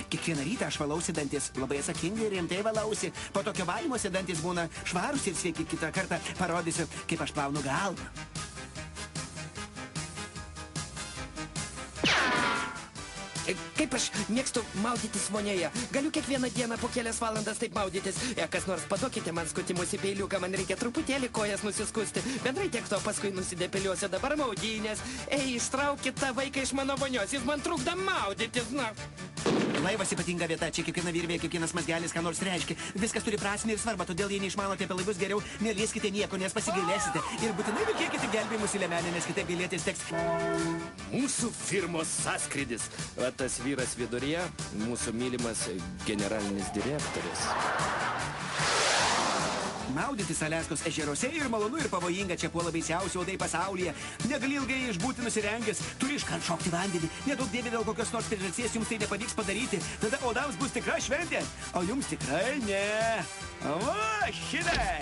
Kiekvieną rytą aš valausi dantis, labai atsakingai ir rimtai valausi. Po tokio valymosi dantis būna švarūs ir sveiki. Kitą kartą parodysiu, kaip aš plaunu galvą. Kaip aš mėgstu maudytis vonioje. Galiu kiekvieną dieną po kelias valandas taip maudytis. Kas nors paduokite man skutimus į peiliuką, man reikia truputėlį kojas nusiskusti. Bendrai tiek to, paskui nusidepiliuosiu, dabar maudynės. Ištraukit tą vaiką iš mano vonios, jis man trukdo maudytis, na. Laivas ypatinga vieta, čia kiekviena virvė, kiekvienas mazgelis, ką nors reiškia. Viskas turi prasmę ir svarbą, todėl jei neišmanote apie laivus, geriau nelieskite nieko, nes pasigailėsite. Ir būtinai vilkėkite gelbėjimus į liemenę, nes kitaip gailėtis teks. Mūsų firmos sąskrydis. Va tas vyras viduryje, mūsų mylimas generalinis direktorius. Maudytis Aliaskos ežeruose ir malonu ir pavojinga, čia puola baisiausi uodai pasaulyje. Negali ilgai išbūti nusirengęs, turi iškart šokti vandenį. Nedaug dievė dėl kokios nors priežasties jums tai nepavyks padaryti. Tada uodams bus tikra šventė, o jums tikrai ne. Va, šitai!